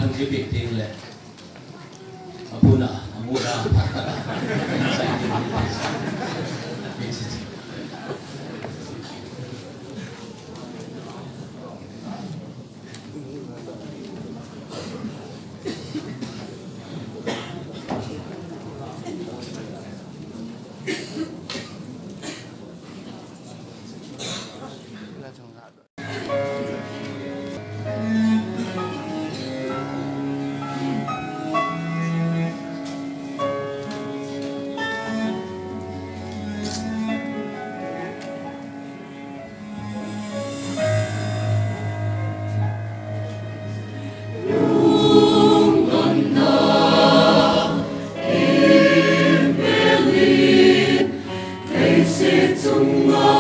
Sang chỉ biết tiếng lệ, Apuna, Amuna, Hãy subscribe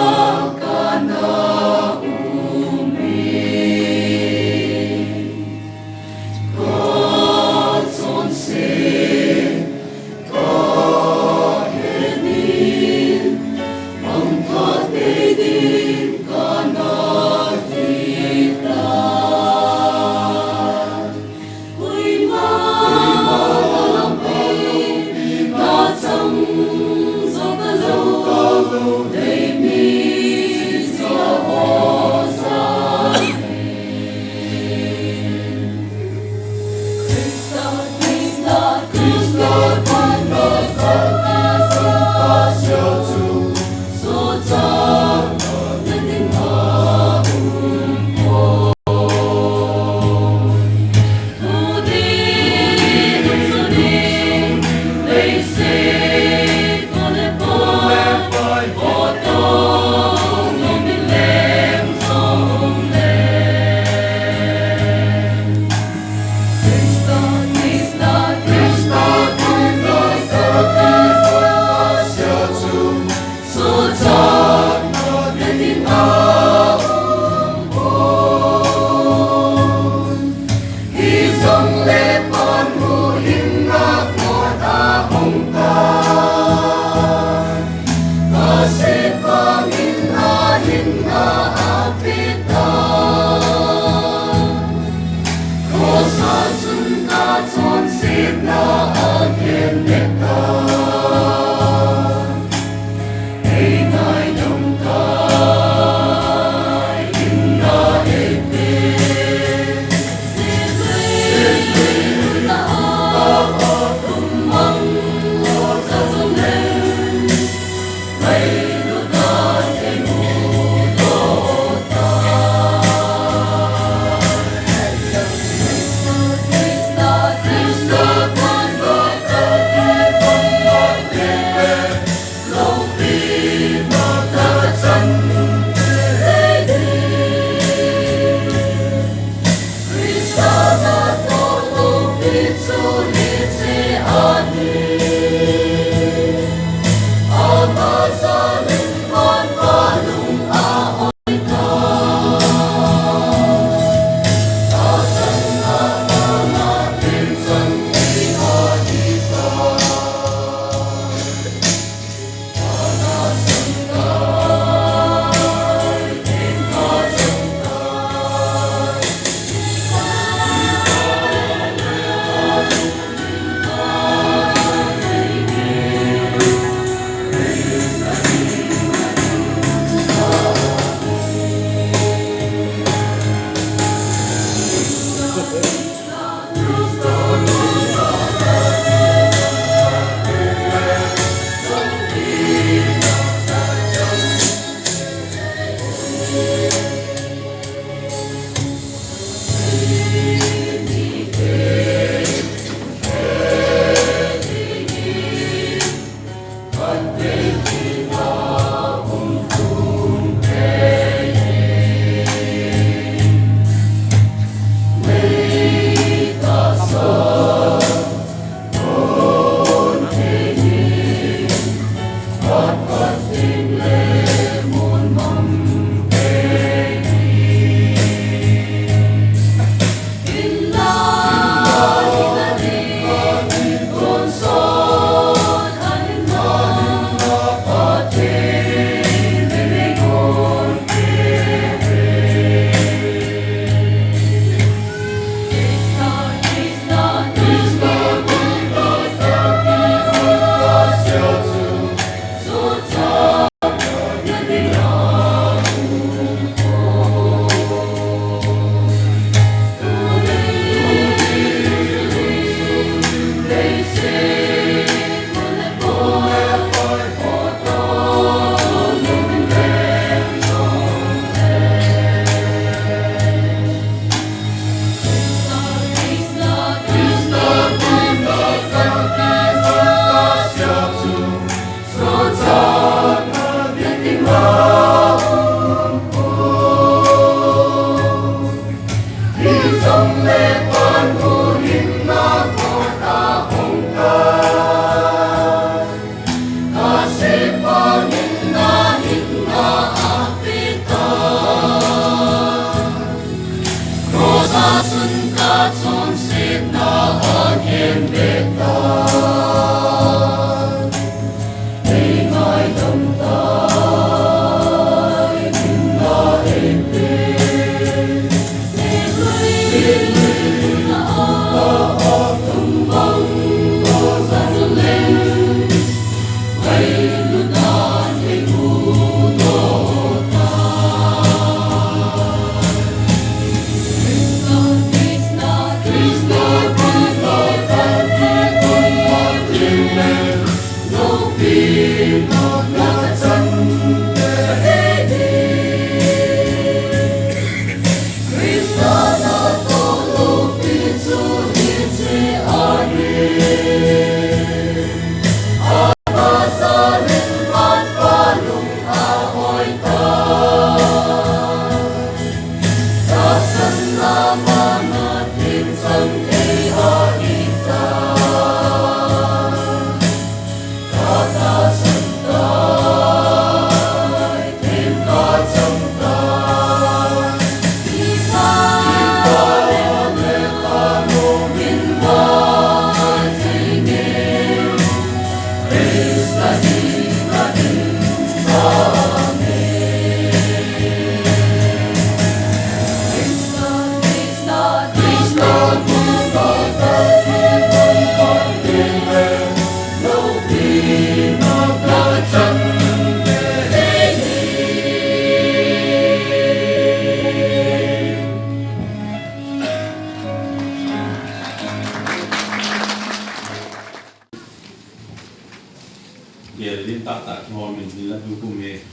dia din tak hom ni la du kum he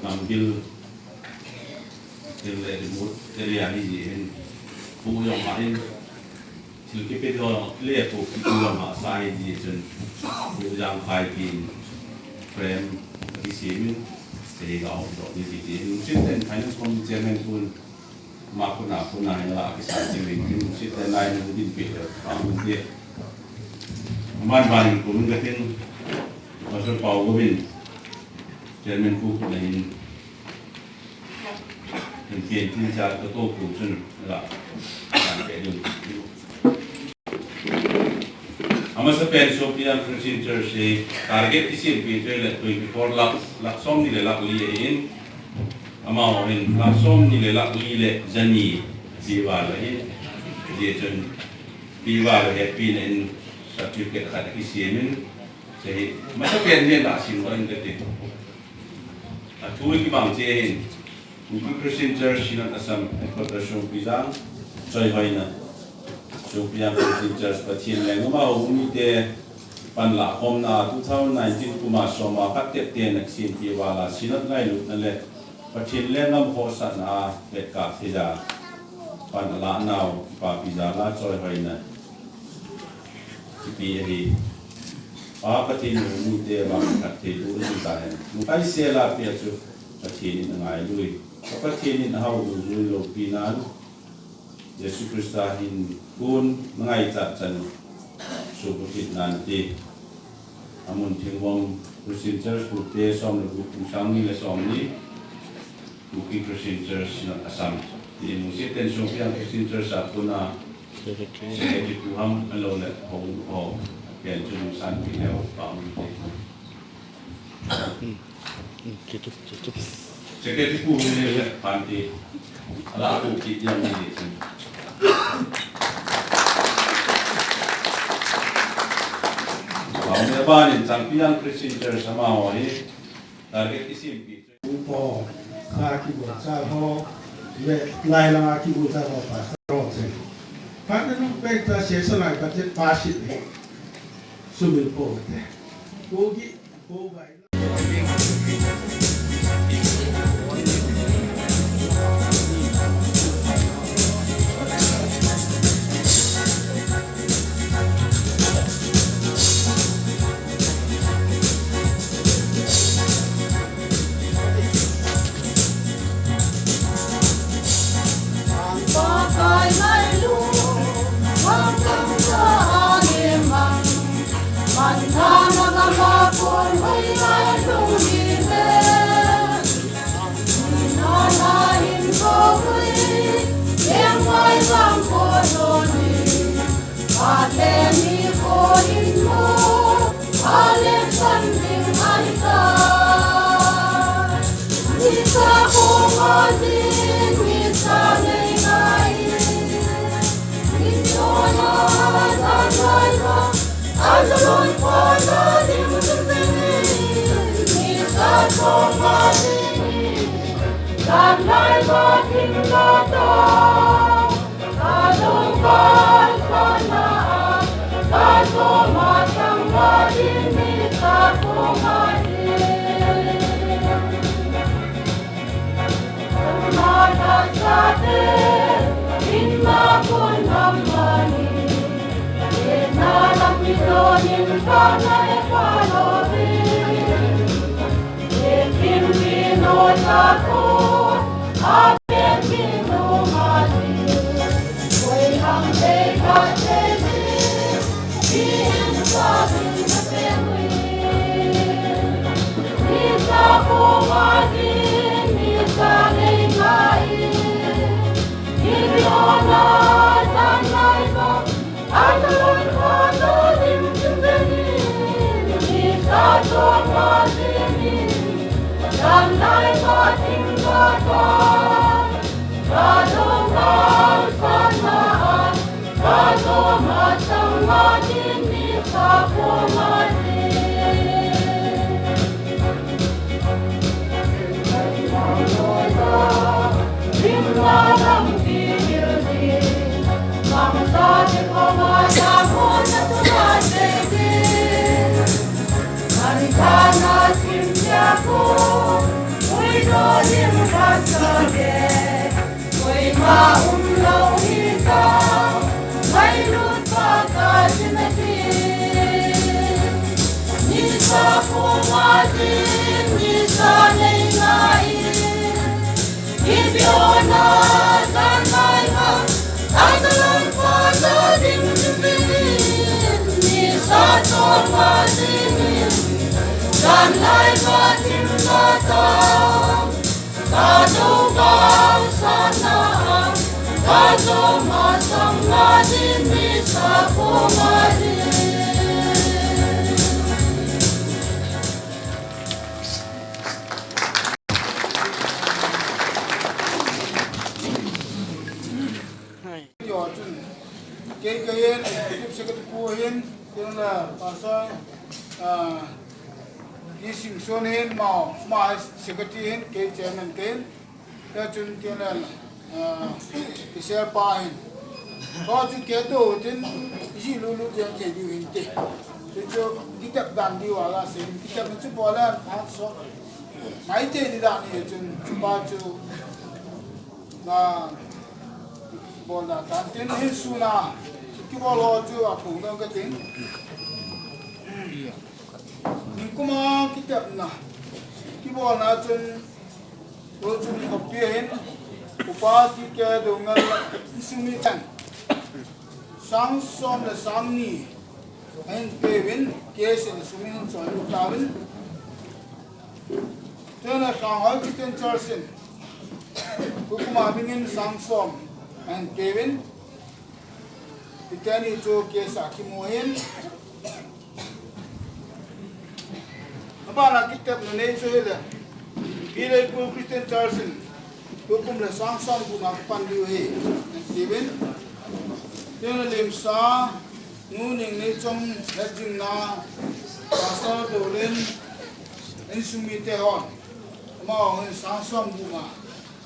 ngambil le mut area ni hen pu yong ma in til ke pe do le pu ki tu ma sai di chen pu jang phai kin frame ki sim se ga do ni di ni sin ten finance com chairman kun ma kuna la ki sa ji ring kin sin ten lai ni din pe ka mun de man ban kun ga tin ma so pau go bin chairman ku ku nei in tiền thiên gia có tô phụ chân là làm cái đường ama sa penso Kichai Christian Church target isin pije le 24 lakh som ni le lakh li in ama in lakh som ni le lakh li le jani diwa la in je chen diwa la happy in certificate khat ki simin se ma sa pen ne la sin wa in ke te a tu ki bang je in Thingvom Christian Church Synod Assam Exportation Pisang Choi Hoina Thingvom Christian Church Pathin Leng Ma Umi Te Pan La Khomna 2019 Kuma Soma Katet Te Naksin Ti Wala Synod Ngai Lut Na Le Pathin Lengam Hosan A Pet Ka Thida Pan La Nau Pa Pisa La Choi Hoina Ti Hi A Pathin Umi Te Ba Kat Te Du Ru Ta Hen Mukai Se La Pe Chu Pathin Ngai Lui Kapatinin hau du lo pinan Yesus Kristahin kun ngai ta chan subukit nanti amun Thingvom Christian Church pute som lu kusang ni le som ni Thingvom Christian Church Synod Assam di musit ten Thingvom Christian Church apuna se Tuhan alo le ho ken chu san pi leo pa gitu Sekali ku ni le panti ala ku ki yang ni sen Kalau ni apa ni Thingvom Christian Church sama orang ni target isim pi upo sa ki bo sa ho le lai la ki bo sa ho pa ro se pa na no pe ta se sa lai pa te pa si sumil po te ko gi ko bai Kaya ikip sa katupuhin, kaya na pasang ising sonin mau sekatihin kaya chairman kaya chun kaya na isya pahin. Kalau chun kaya tu tin isi lulu jangan kaya diuhin te. Jadi kita dandi wala sen kita macam bola so mai te di dani chun cuba chu na bola tantin hisuna. Kita lo tu apa orang kata, ni kuma kita na, kita na cun, cun kopiin, upah kita dengan isumi cang, sang som le sang ni, hen pevin, kes le sumin son utawin, Tena KCC Christian Church, kuma bingin sang som, hen pevin. Ikan itu kisah kimuin. Apa nak kita Indonesia itu? Bila KCC Christian Church, hukum le sang-sang bunga pandiu he. Even, dia lemsa, nuning ni com hajing na, pasal dolen, insumi tehon. Mau sang-sang bunga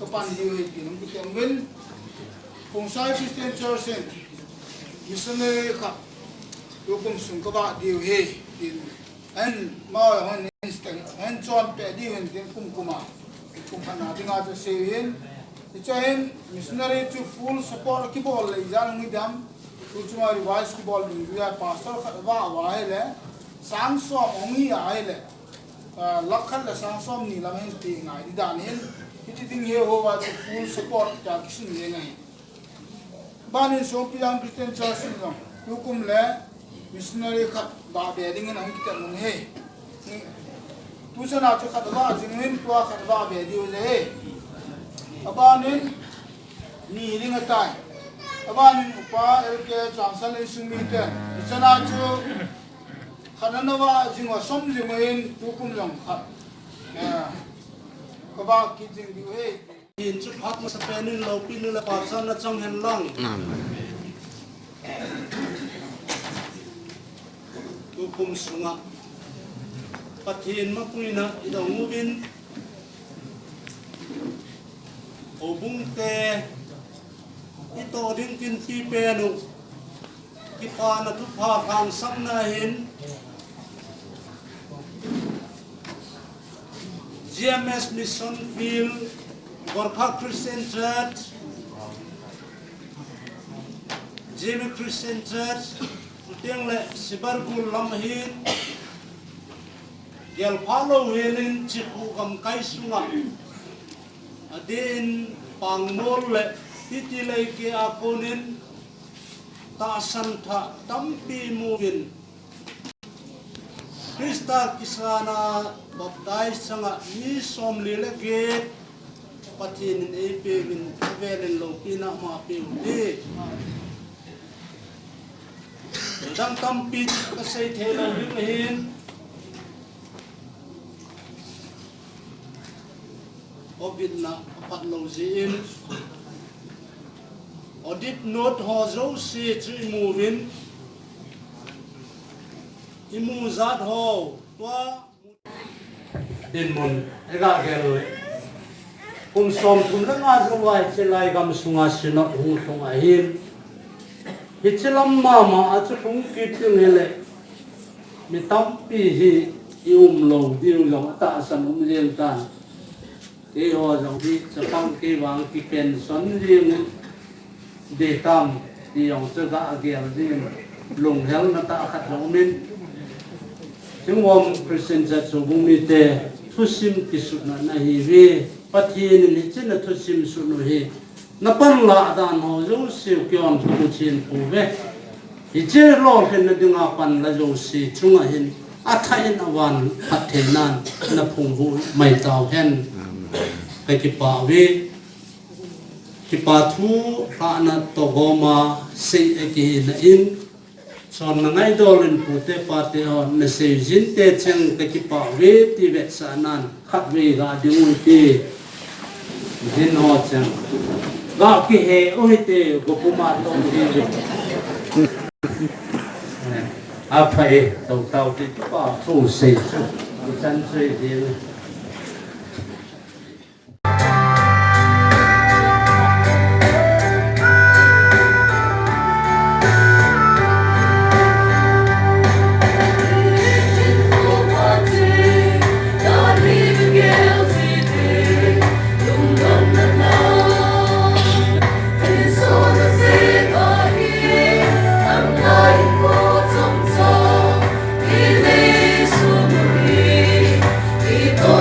kepandiu he. Kita mungkin, KCC Christian Church missionary ka hukum sungkaba diu he din an mau hon instant an chon pe diu hin din khumkhana dinga to sehin ichain missionary to full support ki bol le jan ngi dam chuma revise ki bol din ya pastor wa hele sang som ongi hele lakhan la sang som ni lam hin ti ngai di dan hin ti ding he ho wa full support ta kisin le ngai Banin Sopiang Christian Church ni hukum le missionary kat ba bedding ang kita mun he tu sana chu kat ba jingin tua kat ba bedi le abanin ni ring atai abanin upa elke chansal sumite sana chu khananawa jingwa som jingin hukum long khat ka ba ki jing diu he in chút hot mà sắp đến lâu pin là bảo sao nó trong hành lang tu cùng xuống ạ phát hiện mà quy na đầu ngũ bin ở bung tê ít to đến kinh phi pe nụ cái pa nó thúc pa hàng sắm na hin GMS Mission Field KCC Christian Church, KCC Christian Church, tiang le sibargul lamhin, gel palo helin ciku kam kaisunga, adin pangmol le titile ke akonin, ta santa tampi movin. Krista kisana baptize sanga ni som lele gate. Patin in pevin velen lo pina ma pevde dang tampit kasay thelo hin obin na patlo zin audit note hozo se chi movin imuzat ho tua din mon ega gelo kung som kung nga ruwai silai gam sunga sino hung sunga hin hichilam mama achu kung kitung hele mi tampi hi lâu điều dòng ta sản riêng tan cái họ dòng đi sẽ tăng cái vàng cái kèn xoắn riêng để tam thì dòng sẽ gạ kèo riêng lùng héo nó ta khát dòng mình Thingvom Christian Church so bung mi te thusim kisuna na hi ve pathin ni chen na thusim sunu hi na pan la dan ho jo siu kyon thu chen pu ve hi che lo khen na dinga pan la jo si chunga hin a thain awan athenan na phung hu mai taw hen kai ki pa ve ki pa thu ha na to goma sei eki na in son na ngai dolin pute pate on na se jin te chang te ki pa ve ti ve sa nan khat ve ga ding ti jin ho chang ga ki he o te go puma to ri a phai tau ti pa thu se chan se ti Ito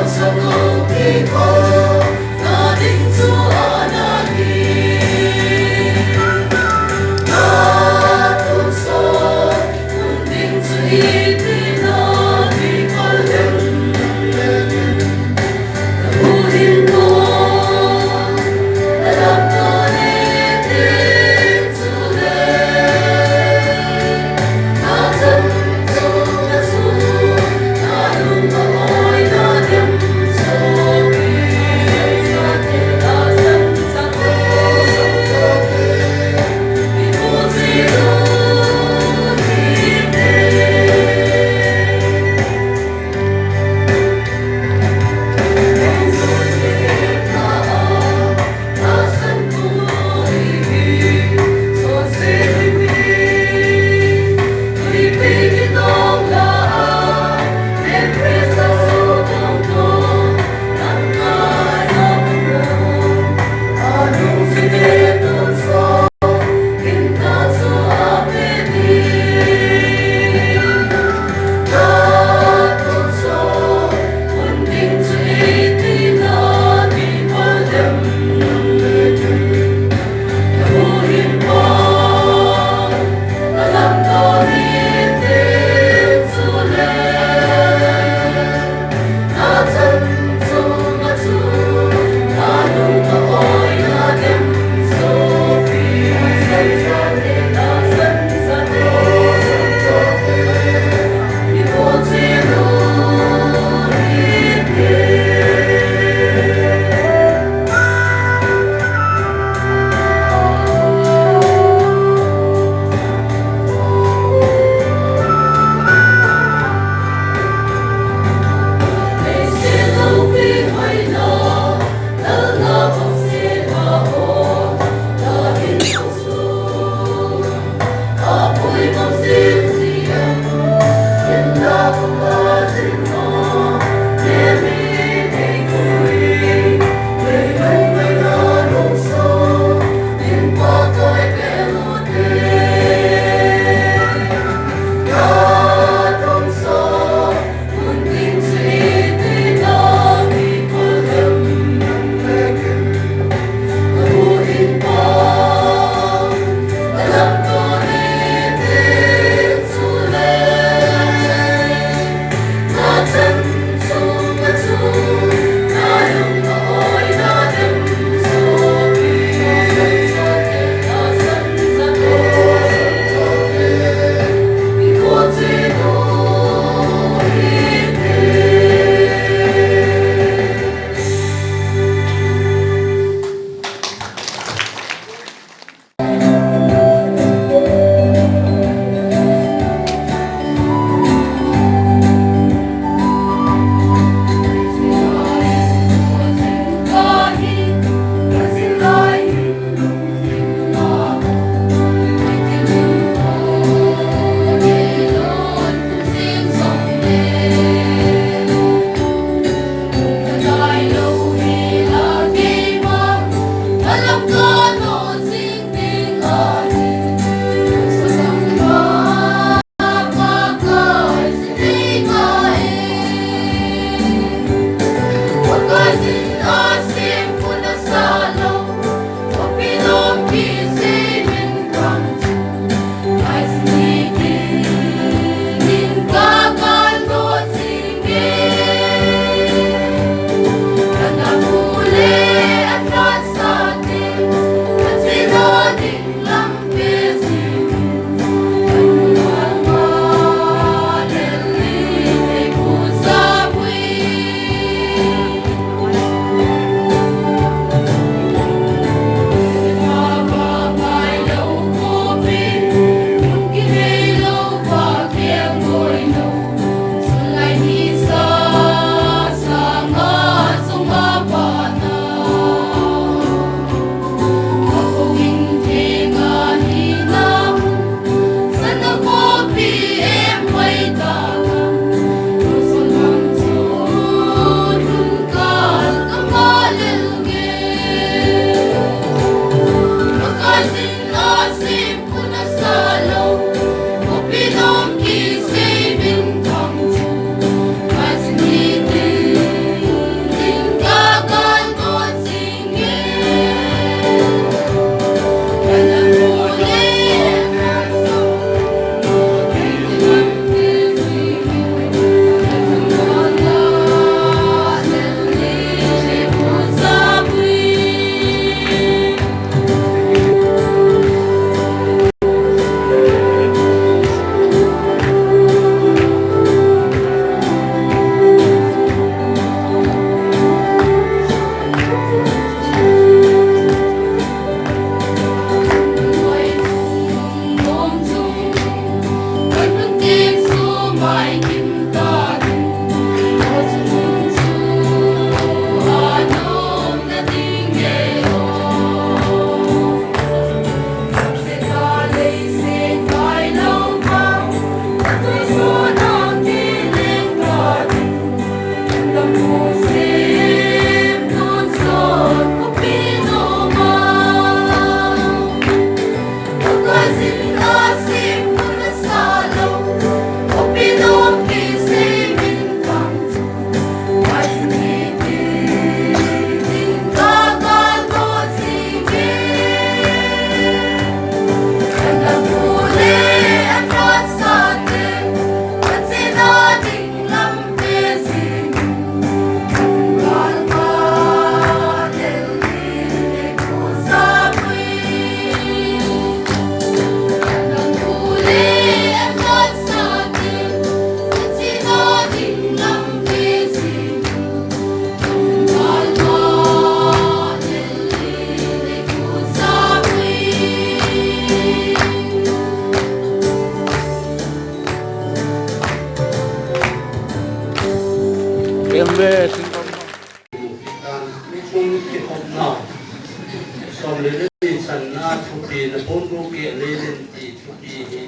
Khoppi na bongo ke lelen ti Khoppi hi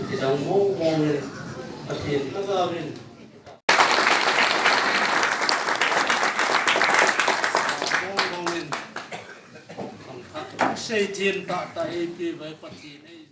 ti dang mo ngin atin tagarin ngin ang sei tin ta ta e pi vai pati nei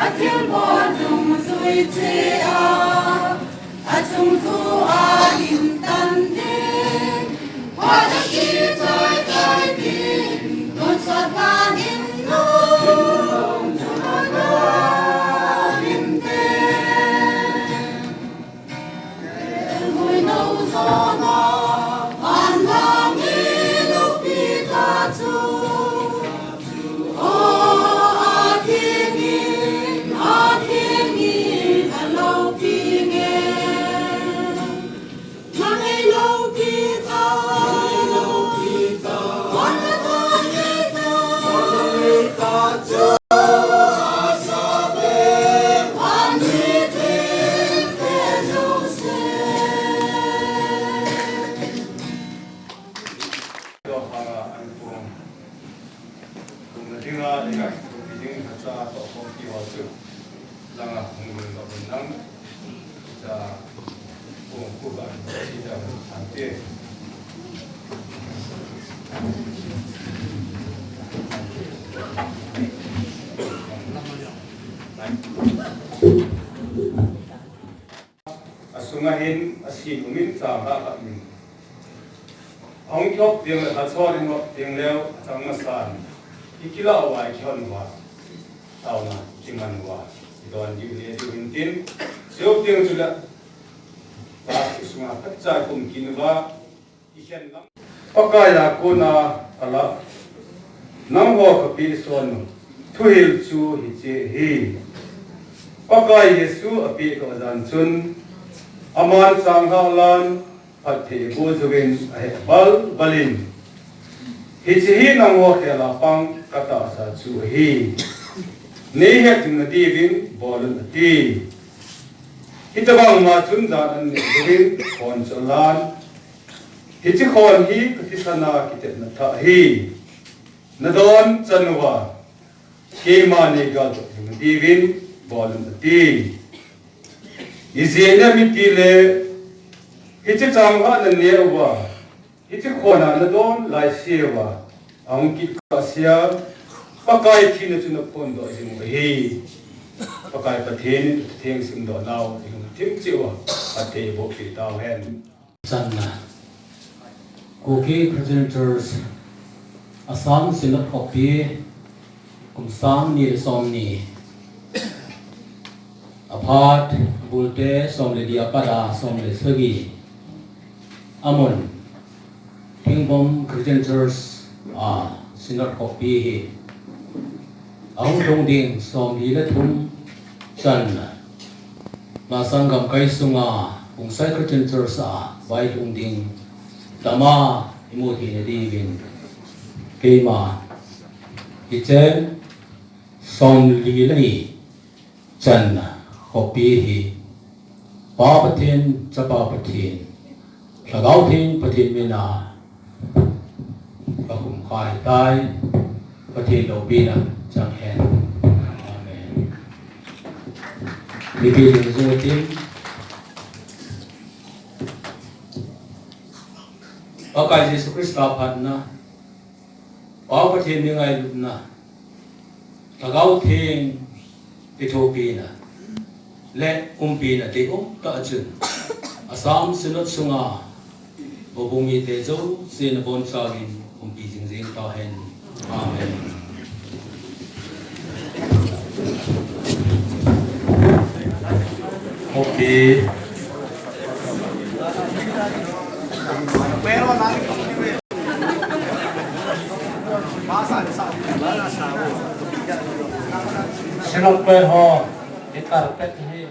Atil bodung sui tia, atung tu alim tandin, wada kitai tai din, non sarvan inno, tumana limte. Hui no zona, andami lupitatu, Asungahin asin umin sama amin. Ông chốt tiếng là cho đến một tiếng leo trong mặt sàn. Ikila awai kion wa, tao na chiman wa. Don yu le tu hintin. Siop tiếng tu la. Ta sunga patsa kum kinwa. Ikan lam. Pakai ya kuna ala. Nam ho kapi son. Tuhil chu hiche hi. Pakai Yesu api ko zan chun. Aman sanghalan at thibu jugin bal balin hichi nang wo khela pang kata sa chu hi nei he ting di bin bolun ti hitabang ma chun za an jugin kon cholan hichi khon hi kisana kitet na tha hi nadon chanwa ke ma ne ga ting di bin bolun ti izena mitile hichi changha na newa hichi khona na don lai sewa ang ki kasya pakai thina chuna phon do jing hi pakai pathen theng sim do naw jing thim chiwa ate bo ki taw hen Sanna KCC Christian Church Assam Synod Khoppi kumsang ni somni apart bulte somle dia pada somle sagi Amon Thingvom Christian Church Synod Khoppi hi ông trong đình som hi la thum chan na sangam kai sunga ung sai Christian Church vai trong đình dama imu thi ne di bin keima Kichai som li la ni chan Khoppi hi pa pathin chapa pathin Lagao thiên pathin mina khumkhana tai pathin lo pina chang hen amen lipi ding zo tin pakai Jesus Christa phanna pa pathin ni ngai lupna lagao thiên pitopina le umpina te ta chun Assam Synod sunga bobungi te zo sin bon sagin umpi jing jing ta hen amen okay pero nang masa sa bala sa Synod pe ho itar pet hi